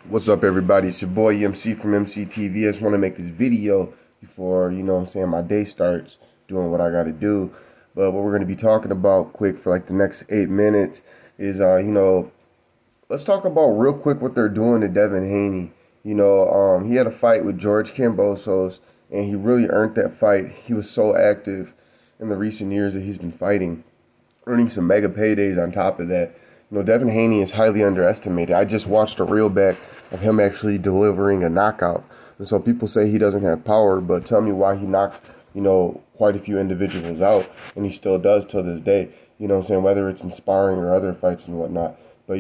What's up, everybody? It's your boy MC from MCTV. I just want to make this video before, my day starts doing what I got to do. But what we're going to be talking about quick for like the next 8 minutes is, let's talk about real quick what they're doing to Devin Haney. He had a fight with George Kambosos, and he really earned that fight. He was so active in the recent years that he's been fighting, earning some mega paydays on top of that. Devin Haney is highly underestimated. I just watched a reel back of him actually delivering a knockout. And so people say he doesn't have power, but tell me why he knocked, quite a few individuals out, and he still does till this day. Whether it's in sparring or other fights and whatnot. But,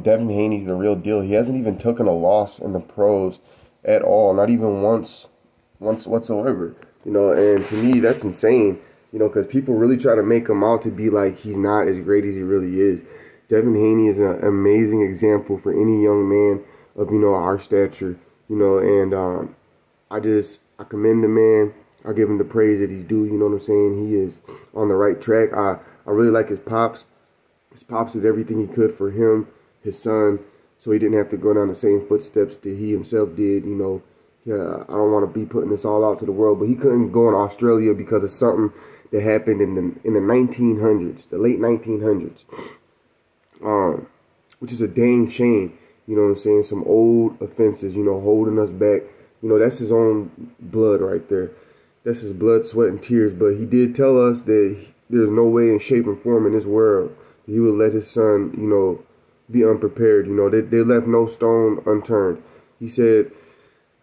Devin Haney's the real deal. He hasn't even taken a loss in the pros at all, not even once whatsoever. And to me, that's insane, because people really try to make him out to be like he's not as great as he really is. Devin Haney is an amazing example for any young man of, our stature, and I commend the man. I give him the praise that he's due, you know what I'm saying? He is on the right track. I really like his pops. His pops did everything he could for him, his son, so he didn't have to go down the same footsteps that he himself did, Yeah, I don't want to be putting this all out to the world, but he couldn't go in Australia because of something that happened in the 1900s, the late 1900s. Which is a dang shame, you know what I'm saying? Some old offenses, holding us back. That's his own blood right there. That's his blood, sweat, and tears. But he did tell us that there's no way in shape and form in this world that he would let his son, be unprepared. They left no stone unturned. He said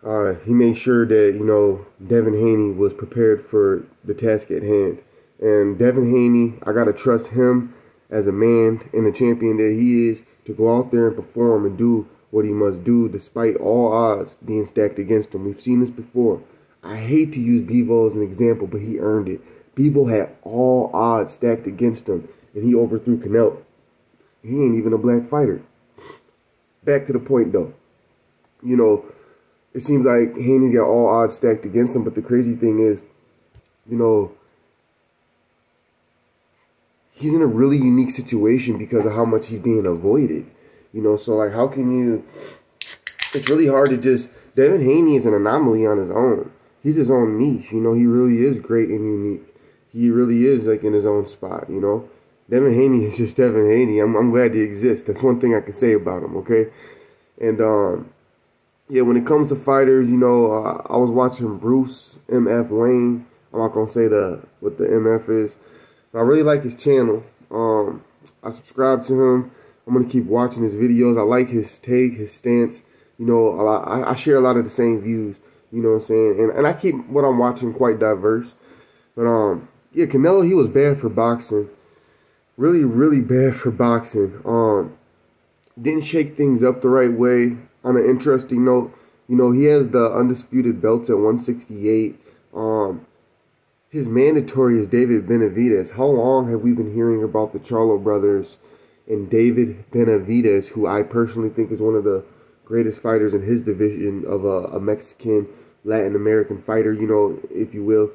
he made sure that, Devin Haney was prepared for the task at hand. And Devin Haney, I got to trust him as a man and the champion that he is, to go out there and perform and do what he must do despite all odds being stacked against him. We've seen this before. I hate to use Bevo as an example, but he earned it. Bevo had all odds stacked against him, and he overthrew Canelo. He ain't even a black fighter. Back to the point, though. It seems like Haney's got all odds stacked against him, but the crazy thing is, he's in a really unique situation because of how much he's being avoided. So like how can you, it's really hard to just, Devin Haney is an anomaly on his own. He's his own niche, he really is great and unique. He really is like in his own spot, Devin Haney is just Devin Haney. I'm glad he exists. That's one thing I can say about him, okay? And yeah, when it comes to fighters, I was watching Bruce MF Wayne. I'm not gonna say what the MF is. I really like his channel. I subscribe to him. I'm going to keep watching his videos. I like his take, his stance. I share a lot of the same views. You know what I'm saying? And I keep what I'm watching quite diverse. But, yeah, Canelo, he was bad for boxing. Really, really bad for boxing. Didn't shake things up the right way. On an interesting note, he has the undisputed belts at 168. His mandatory is David Benavidez. How long have we been hearing about the Charlo brothers and David Benavidez, who I personally think is one of the greatest fighters in his division of a Mexican, Latin American fighter, if you will.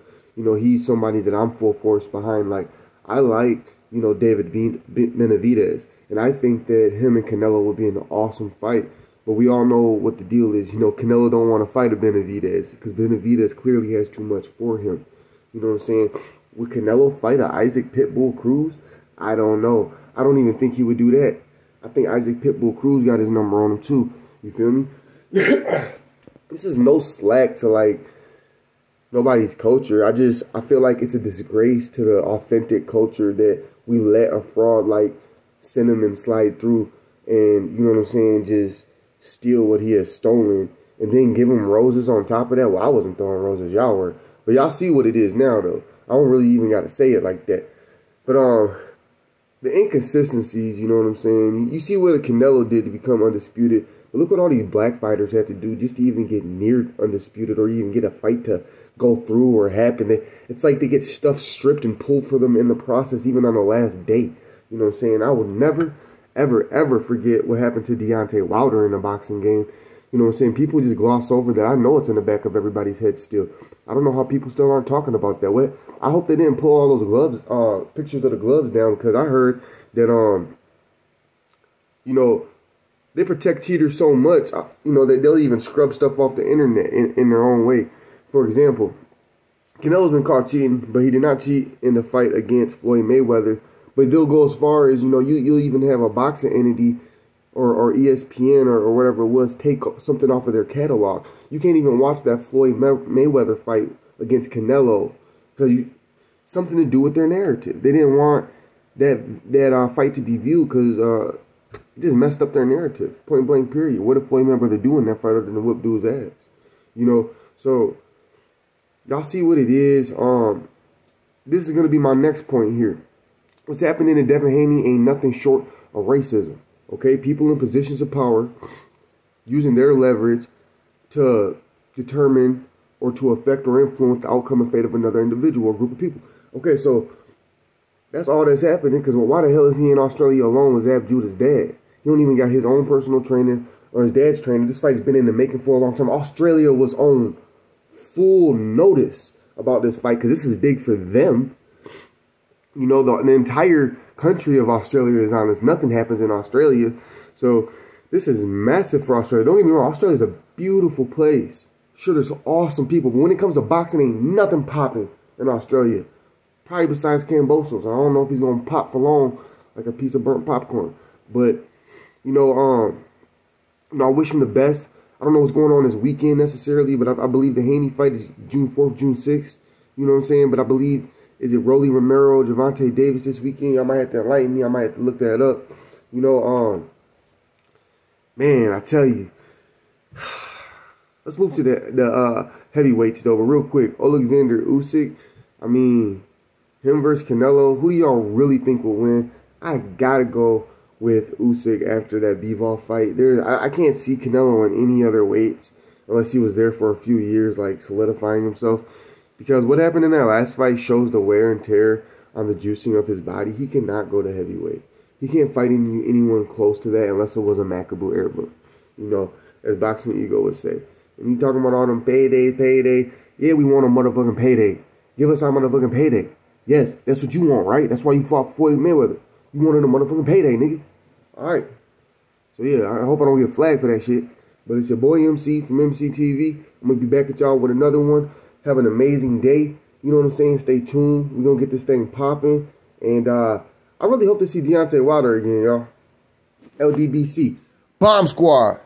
He's somebody that I'm full force behind. Like, I like, David Benavidez. And I think that him and Canelo will be an awesome fight. But we all know what the deal is. Canelo don't want to fight a Benavidez because Benavidez clearly has too much for him. You know what I'm saying? Would Canelo fight a Isaac Pitbull Cruz? I don't know. I don't even think he would do that. I think Isaac Pitbull Cruz got his number on him too. You feel me? This is no slack to like nobody's culture. I feel like it's a disgrace to the authentic culture that we let a fraud like Cinnamon slide through and, you know what I'm saying, just steal what he has stolen and then give him roses on top of that. Well, I wasn't throwing roses, y'all were. But y'all see what it is now, though. I don't really even got to say it like that. But the inconsistencies, you know what I'm saying? You see what Canelo did to become undisputed. But look what all these black fighters have to do just to even get near undisputed or even get a fight to go through or happen. It's like they get stuff stripped and pulled for them in the process, even on the last day. You know what I'm saying? I would never, ever, ever forget what happened to Deontay Wilder in the boxing game. You know what I'm saying? People just gloss over that. I know it's in the back of everybody's head still. I don't know how people still aren't talking about that. I hope they didn't pull all those gloves, pictures of the gloves down, because I heard that, they protect cheaters so much, you know, that they'll even scrub stuff off the internet in their own way. For example, Canelo's been caught cheating, but he did not cheat in the fight against Floyd Mayweather. But they'll go as far as, you know, you'll even have a boxing entity or ESPN or whatever it was take something off of their catalog. You can't even watch that Floyd Mayweather fight against Canelo because something to do with their narrative. They didn't want that fight to be viewed because it just messed up their narrative. Point blank, period. What did Floyd Mayweather do in that fight other than to whip dude's ass? You know, so y'all see what it is. This is going to be my next point here. What's happening to Devin Haney ain't nothing short of racism. Okay, people in positions of power using their leverage to determine or to affect or influence the outcome and fate of another individual or group of people. Okay, so that's all that's happening because why the hell is he in Australia alone with Zab Judah's dad? He don't even got his own personal trainer or his dad's trainer. This fight's been in the making for a long time. Australia was on full notice about this fight because this is big for them. You know, the entire country of Australia is on this. Nothing happens in Australia. So this is massive for Australia. Don't get me wrong. Australia is a beautiful place. Sure, there's awesome people. But when it comes to boxing, ain't nothing popping in Australia. Probably besides Cambosos. I don't know if he's going to pop for long like a piece of burnt popcorn. But, you know, I wish him the best. I don't know what's going on this weekend necessarily, but I believe the Haney fight is June 4th, June 6th. You know what I'm saying? But I believe, is it Rolly Romero, Gervonta Davis this weekend? I might have to enlighten me. I might have to look that up. You know, man, I tell you. Let's move to the heavyweights, though. But real quick, Alexander Usyk, I mean, him versus Canelo, who do y'all really think will win? I got to go with Usyk after that Bivol fight. I can't see Canelo in any other weights unless he was there for a few years, like solidifying himself. Because what happened in that last fight shows the wear and tear on the juicing of his body. He cannot go to heavyweight. He can't fight anyone close to that unless it was a Makabu Airbook. You know, as Boxing Ego would say. And you talking about all them payday. Yeah, we want a motherfucking payday. Give us our motherfucking payday. Yes, that's what you want, right? That's why you fought Floyd Mayweather. You wanted a motherfucking payday, nigga. Alright. So yeah, I hope I don't get flagged for that shit. But it's your boy MC from MCTV. I'm going to be back at y'all with another one. Have an amazing day. You know what I'm saying? Stay tuned. We're going to get this thing popping. And I really hope to see Deontay Wilder again, y'all. LDBC. Bomb Squad.